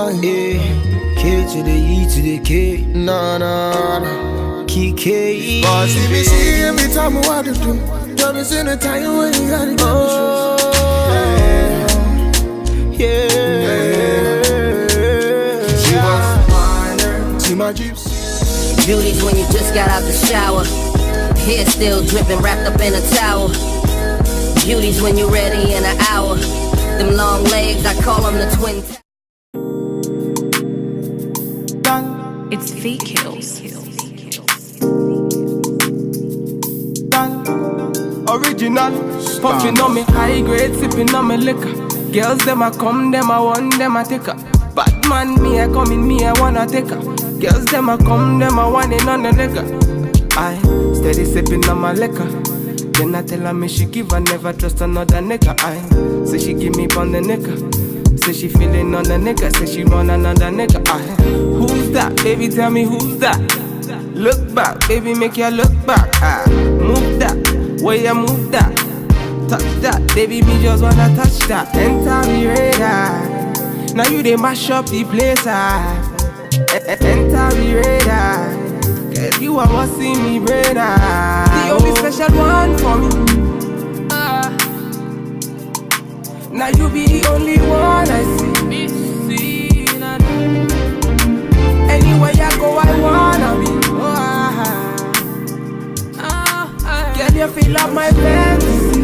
K to the E to the K, nah, K. Boss, if you see every time I want to do, don't miss any time when you gotta get She wants to find her. See my Jeeps. Beauty's when you just got out the shower, hair still dripping, wrapped up in a towel. Beauty's when you're ready in an hour. Them long legs, I call them the twin. It's Feet Kills. Original, puffin' on me high grade, sippin' on me liquor. Girls them a come, them a want, them a take her. Bad man, me a come in, me a wanna take her. Girls them a come, them a want it on the nigga. I steady sippin' on my liquor. Then I tell her me she give her, never trust another nigga. I say she give me pon the nigga. Say she feelin' on the nigga, say she want another nigga. I who's that? Baby, tell me who's that? Look back, baby, make ya look back. I move that, way you move that. Touch that, baby, me just wanna touch that. Enter me radar. Now you they mash up the place. Enter me radar. Cause you are what's in me brain. The only special one for me. Now you be the only one I see. Anywhere I go, I wanna be. Can you feel up my fantasy?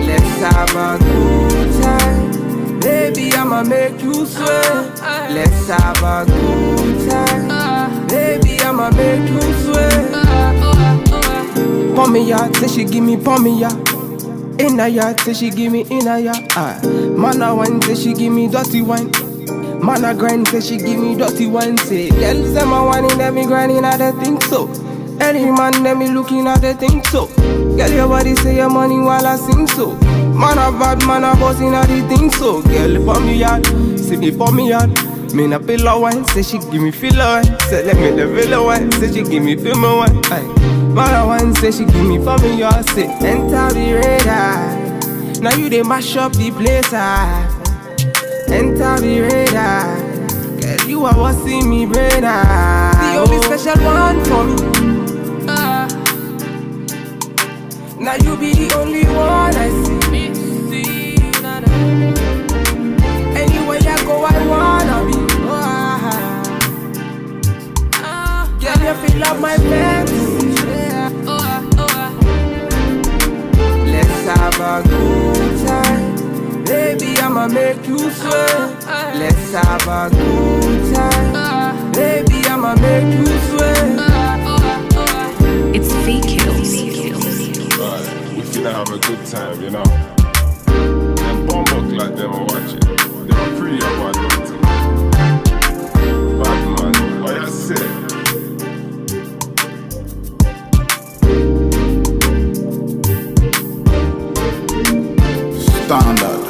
Let's have a good time. Baby, I'ma make you sweat. Let's have a good time. Baby, I'ma make you sweat. Pour me out, say she give me pour me out. In a yard, say she give me in a yard. Man a wine, say she give me dirty wine. Man a grind, say she give me dirty wine. Say, girl, say my whining, let me grinding, I don't think so. Any man, let me looking at the thing so. Girl, your body say your money while I sing so. Man a bad, man a bossing at the thing so. Girl, pour me out, say me pour me out. Me na pillow wine, say she give me filler wine. Say let me the villa wine, say she give me feel my wine. Man a wine, say she give me for me out. Say enter the radar. Now you they mash up the place. Enter the radar. Cause you are what's in me brain. The only special one for me. Now you be the only one I see. Anywhere I go, I wanna be. Girl, you feel up my fantasy. Let's have a good time. Baby, I'ma make you sweat. Let's have a good time. Baby, I'ma make you sweat. It's Feet Kills. We finna have a good time, you know. Them bomb like them are watching. They are pretty about it. Bad man, what I say? Standard.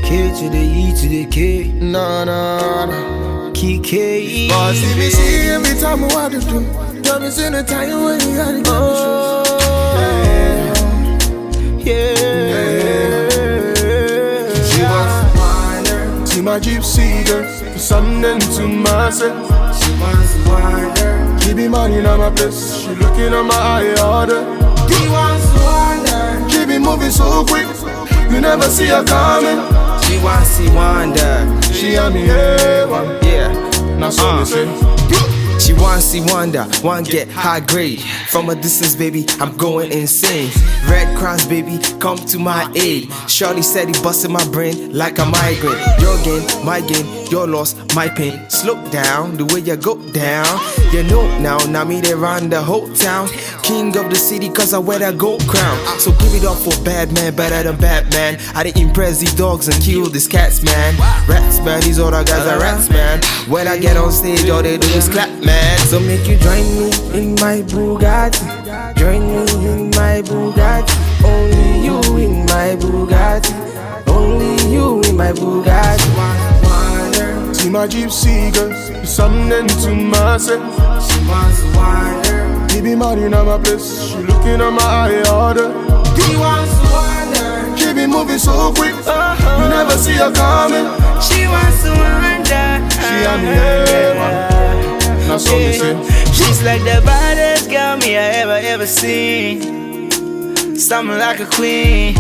K to the E to the K, nah, K. Boss, if you see every time I want to do, don't miss any time when you gotta get She wants to find her. See my gypsy girl, for something to myself. She wants to find her. Keep me money on my place. She looking at my eye order. She wants to find her. Keep me moving so quick. You never see her coming. She wants to wonder. She on me heaven. Yeah. Now so me say. She wants to wonder, want get high grade. From a distance, baby, I'm going insane. Red Cross, baby, come to my aid. Shorty said he busted my brain like a migraine. Your gain, my gain, your loss, my pain. Slow down, the way you go down. You know now me they run the whole town. King of the city cause I wear that gold crown. So give it up for bad man, better than Batman. I did impress these dogs and kill these cats, man. Rats, man, these other guys are rats, man. When I get on stage, all they do is clap, man. So make you join me in my Bugatti. Join me in my Bugatti. Only you in my Bugatti. Only you in my Bugatti. See my gypsy girl, something to myself. She wants to wander. He be mad in my place, she looking at my eye order. He wants to wander. She be moving so quick, you never see her coming. She wants to wander. She and me, yeah, man. That's what me say. She's like the baddest girl me I ever seen. Something like a queen.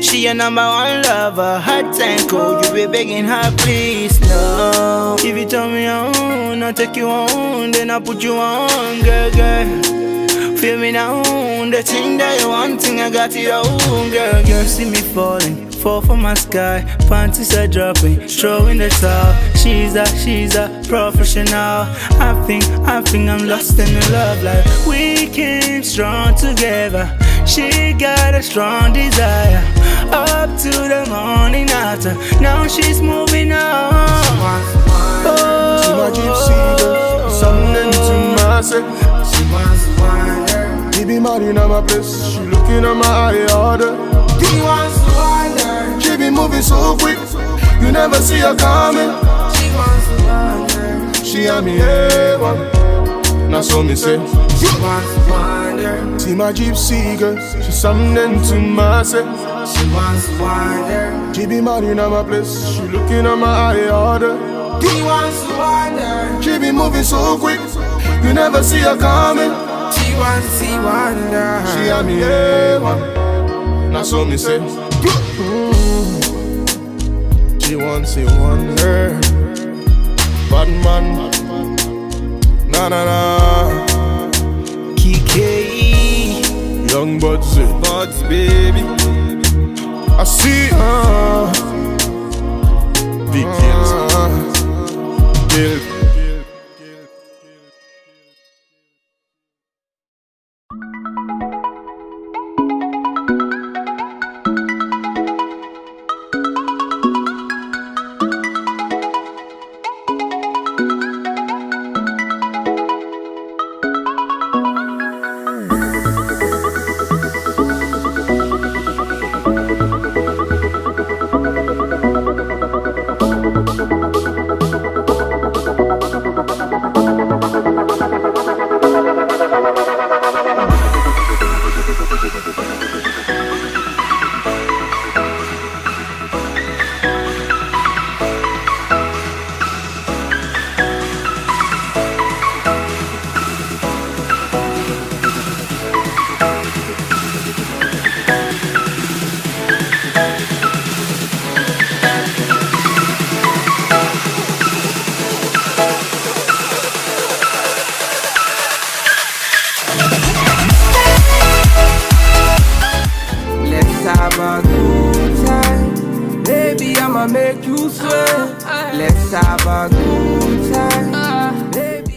She your number one lover, hot and cold. You be begging her, please, no. If you tell me on, I'll take you on, then I'll put you on, girl. Feel me now, the thing that you want, thing I got it on, girl. You see me falling, fall from my sky, panties are dropping, throwing the towel. She's a professional. I think I'm lost in the love life. We came strong together. She got a strong desire. Up to the morning after. Now she's moving on. See my gypsy girl, something to myself. She wants to wander. He be mad in my place, she looking at my eye order. He wants to wander. She be moving so quick, you never see her coming. She wants to wander. She and me, yeah, man. That's what me say. She wants to wander. See my gypsy girl, she's something to myself. She wants to wander. She be mad in my place, she looking at my eye order. He wants to wander. She be moving so quick, you never see her coming. She wants to see wander. She and me, yeah, man. That's what me say. She wants to wonder. Bad man, na na na. Kiki, Young Buds, baby. I see big deals. I'ma make you sweat. Let's have a good time, baby.